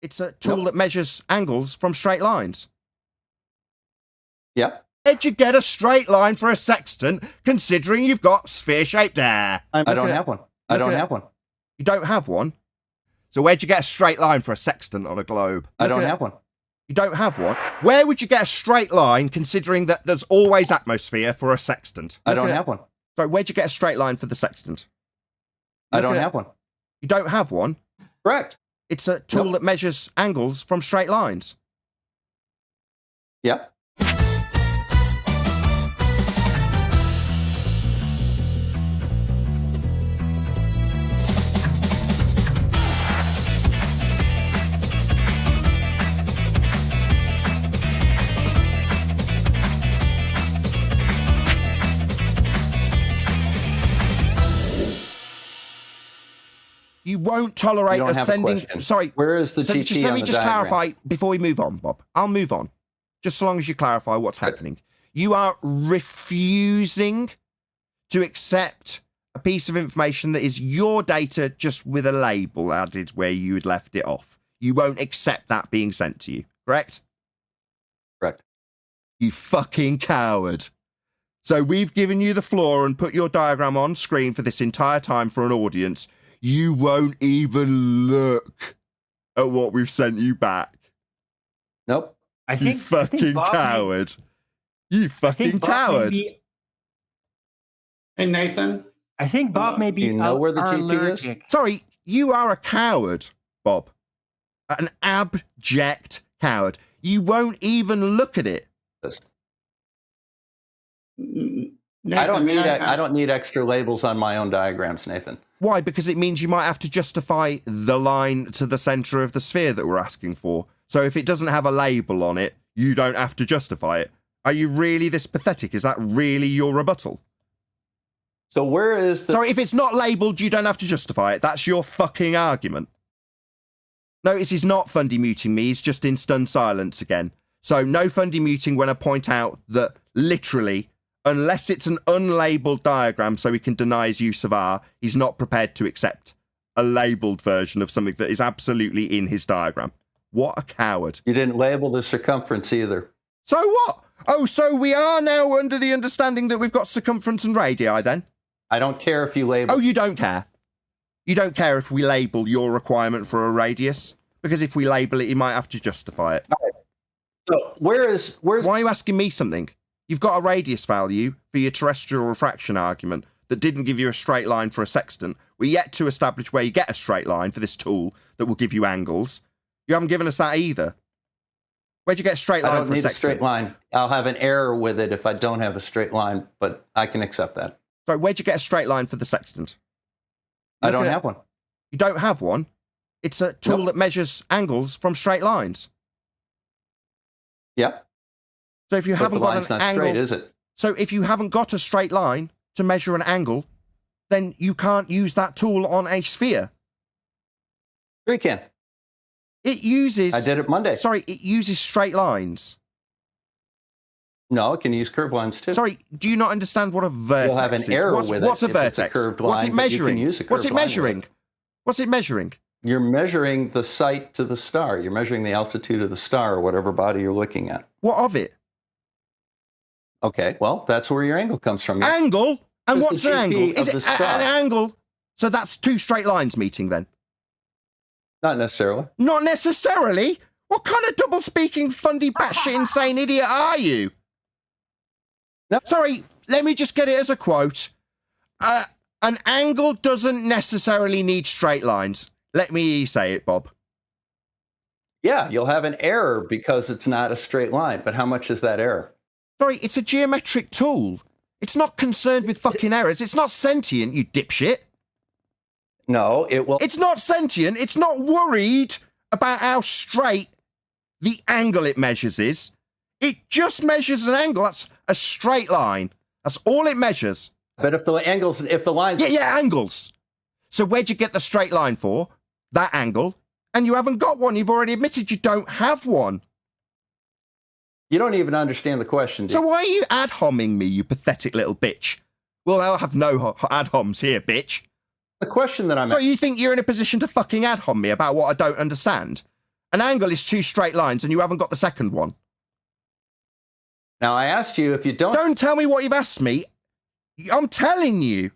It's a tool that measures angles from straight lines. Yep. Where'd you get a straight line for a sextant, considering you've got sphere-shaped hair? I don't have one. I don't have one. You don't have one? So where'd you get a straight line for a sextant on a globe? I don't have one. You don't have one? Where would you get a straight line, considering that there's always atmosphere for a sextant? I don't have one. So where'd you get a straight line for the sextant? I don't have one. You don't have one? Correct. It's a tool that measures angles from straight lines. Yep. You won't tolerate ascending. Sorry, where is the GP just let me just diagram? clarify before we move on, Bob. I'll move on, just so long as you clarify what's happening. You are refusing to accept a piece of information that is your data, just with a label added where you had left it off. You won't accept that being sent to you, correct? Correct. You fucking coward. So we've given you the floor and put your diagram on screen for this entire time for an audience. You won't even look at what we've sent you back. Nope. You fucking coward. You fucking coward. Hey, Nathan. I think Bob may be you know where the GP is? Sorry, you are a coward, Bob. An abject coward. You won't even look at it. Nathan, I don't need extra labels on my own diagrams, Nathan. Why? Because it means you might have to justify the line to the center of the sphere that we're asking for. So if it doesn't have a label on it, you don't have to justify it. Are you really this pathetic? Is that really your rebuttal? So where is the... Sorry, if it's not labelled, you don't have to justify it. That's your fucking argument. Notice he's not Fundy muting me. He's just in stunned silence again. So no Fundy muting when I point out that literally, unless it's an unlabelled diagram so he can deny his use of R, he's not prepared to accept a labelled version of something that is absolutely in his diagram. What a coward. You didn't label the circumference either. So what? Oh, so we are now under the understanding that we've got circumference and radii then? I don't care if you label... Oh, you don't care? You don't care if we label your requirement for a radius? Because if we label it, you might have to justify it. All right. So where's... Why are you asking me something? You've got a radius value for your terrestrial refraction argument that didn't give you a straight line for a sextant. We're yet to establish where you get a straight line for this tool that will give you angles. You haven't given us that either. Where'd you get a straight line for a sextant? I don't need a straight line. I'll have an error with it if I don't have a straight line, but I can accept that. So where'd you get a straight line for the sextant? I don't have one. You don't have one? It's a tool that measures angles from straight lines. Yep. So if you haven't got an angle, straight, is it? So if you haven't got a straight line to measure an angle, then you can't use that tool on a sphere. Sure you can. It uses... I did it Monday. Sorry, it uses straight lines. No, it can use curved lines too. Sorry, do you not understand what a vertex is? You'll have an error with it. What's a if vertex? It's a curved line, what's it measuring? What's it measuring? What's it measuring? You're measuring the site to the star. You're measuring the altitude of the star or whatever body you're looking at. What of it? Okay, well, that's where your angle comes from. Angle? And what's an angle? Is it an angle? So that's two straight lines meeting then? Not necessarily. Not necessarily? What kind of double-speaking, fundy, batshit insane idiot are you? No. Sorry, let me just get it as a quote. An angle doesn't necessarily need straight lines. Let me say it, Bob. Yeah, you'll have an error because it's not a straight line. But how much is that error? Sorry, it's a geometric tool. It's not concerned with fucking errors. It's not sentient, you dipshit. No, it will... It's not sentient. It's not worried about how straight the angle it measures is. It just measures an angle. That's a straight line. That's all it measures. But if the lines... Yeah, angles. So where'd you get the straight line for? That angle. And you haven't got one. You've already admitted you don't have one. You don't even understand the question, So why are you ad-homming me, you pathetic little bitch? Well, I'll have no ad-homs here, bitch. The question that I'm... So you think you're in a position to fucking ad-hom me about what I don't understand? An angle is two straight lines, and you haven't got the second one. Now, I asked you if you don't... Don't tell me what you've asked me. I'm telling you.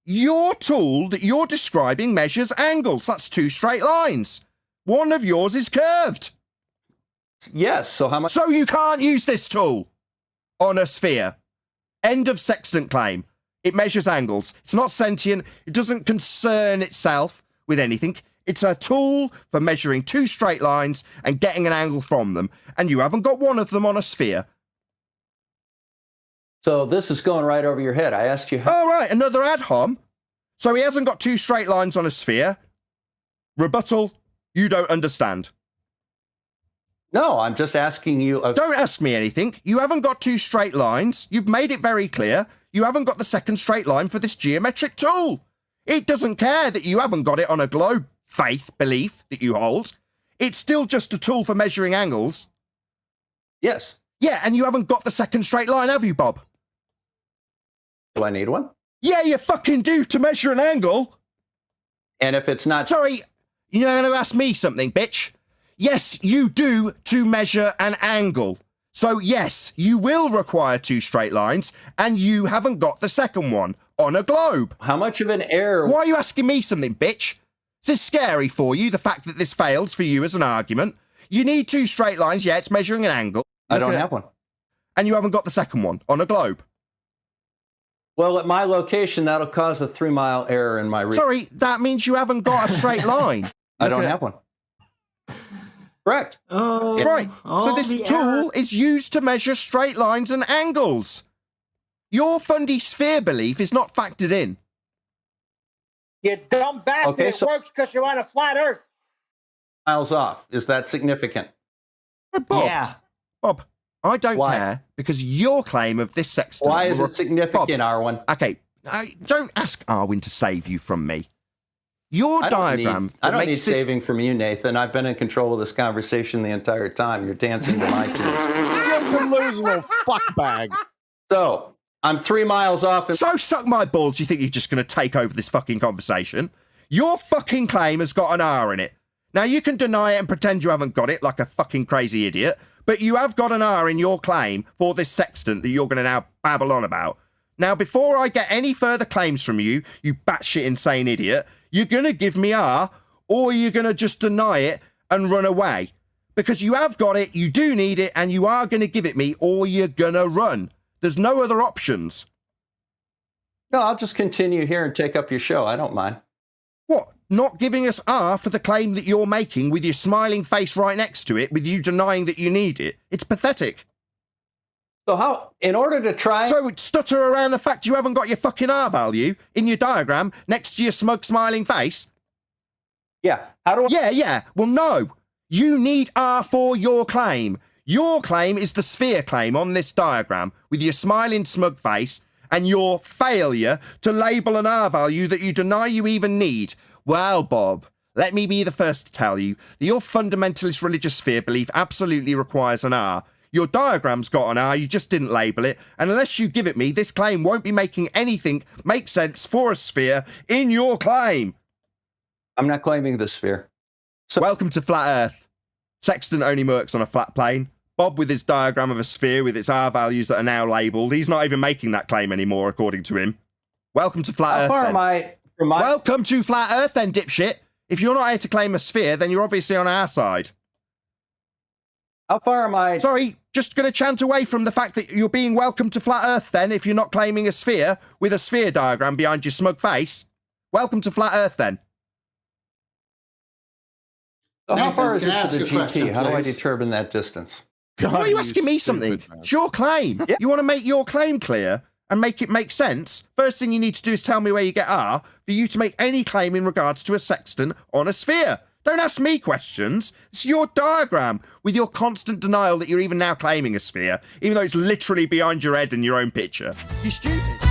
Your tool that you're describing measures angles. That's two straight lines. One of yours is curved. Yes, so how much... So you can't use this tool on a sphere. End of sextant claim. It measures angles. It's not sentient. It doesn't concern itself with anything. It's a tool for measuring two straight lines and getting an angle from them. And you haven't got one of them on a sphere. So this is going right over your head. I asked you how... Oh, right, another ad hom. So he hasn't got two straight lines on a sphere. Rebuttal, you don't understand. No, I'm just asking you... Don't ask me anything. You haven't got two straight lines. You've made it very clear. You haven't got the second straight line for this geometric tool. It doesn't care that you haven't got it on a globe faith belief that you hold. It's still just a tool for measuring angles. Yes. Yeah, and you haven't got the second straight line, have you, Bob? Do I need one? Yeah, you fucking do, to measure an angle. And if it's not... Sorry, you're going to ask me something, bitch. Yes, you do, to measure an angle. So, yes, you will require two straight lines, and you haven't got the second one on a globe. How much of an error... Why are you asking me something, bitch? Is this scary for you, the fact that this fails for you as an argument? You need two straight lines, yeah, it's measuring an angle. I don't have one. And you haven't got the second one on a globe. Well, at my location, that'll cause a 3-mile error in my... Sorry, that means you haven't got a straight line. I don't have one. Correct. Oh, right, so this tool is used to measure straight lines and angles. Your fundy sphere belief is not factored in. You dumb bastard, Okay, it works because you're on a flat earth. Miles off. Is that significant? Bob, Yeah. Bob, I don't Why? care, because your claim of this sextant... Why is it significant, Arwen? Okay, don't ask Arwen to save you from me. Your diagram... I don't need saving from you, Nathan. I've been in control of this conversation the entire time. You're dancing to my tune. You lose, little fuckbag. So, I'm 3 miles off. So suck my balls, you think you're just going to take over this fucking conversation? Your fucking claim has got an R in it. Now, you can deny it and pretend you haven't got it like a fucking crazy idiot, but you have got an R in your claim for this sextant that you're going to now babble on about. Now, before I get any further claims from you, you batshit insane idiot, you're going to give me R, or you're going to just deny it and run away. Because you have got it, you do need it, and you are going to give it me, or you're going to run. There's no other options. No, I'll just continue here and take up your show. I don't mind. What? Not giving us R for the claim that you're making with your smiling face right next to it, with you denying that you need it? It's pathetic. So how, in order to try... So stutter around the fact you haven't got your fucking R value in your diagram next to your smug smiling face? Yeah. How do I... Yeah. Well, no. You need R for your claim. Your claim is the sphere claim on this diagram with your smiling smug face and your failure to label an R value that you deny you even need. Well, Bob, let me be the first to tell you that your fundamentalist religious sphere belief absolutely requires an R. Your diagram's got an R, you just didn't label it, and unless you give it me, this claim won't be making anything make sense for a sphere in your claim. I'm not claiming the sphere. So... Welcome to Flat Earth. Sextant only works on a flat plane. Bob with his diagram of a sphere with its R values that are now labelled. He's not even making that claim anymore, according to him. Welcome to Flat Earth. How far then. am I from my... Welcome to Flat Earth then, dipshit. If you're not here to claim a sphere, then you're obviously on our side. How far am I... Sorry, just going to chant away from the fact that you're being welcome to Flat Earth then if you're not claiming a sphere with a sphere diagram behind your smug face. Welcome to Flat Earth then. So how Nathan, far is can I it ask to the a GT? question, How do I please? determine that distance? God, Why are you asking me something? stupid, man. It's your claim. Yeah. You want to make your claim clear and make it make sense? First thing you need to do is tell me where you get R for you to make any claim in regards to a sextant on a sphere. Don't ask me questions. It's your diagram with your constant denial that you're even now claiming a sphere, even though it's literally behind your head in your own picture. You're stupid.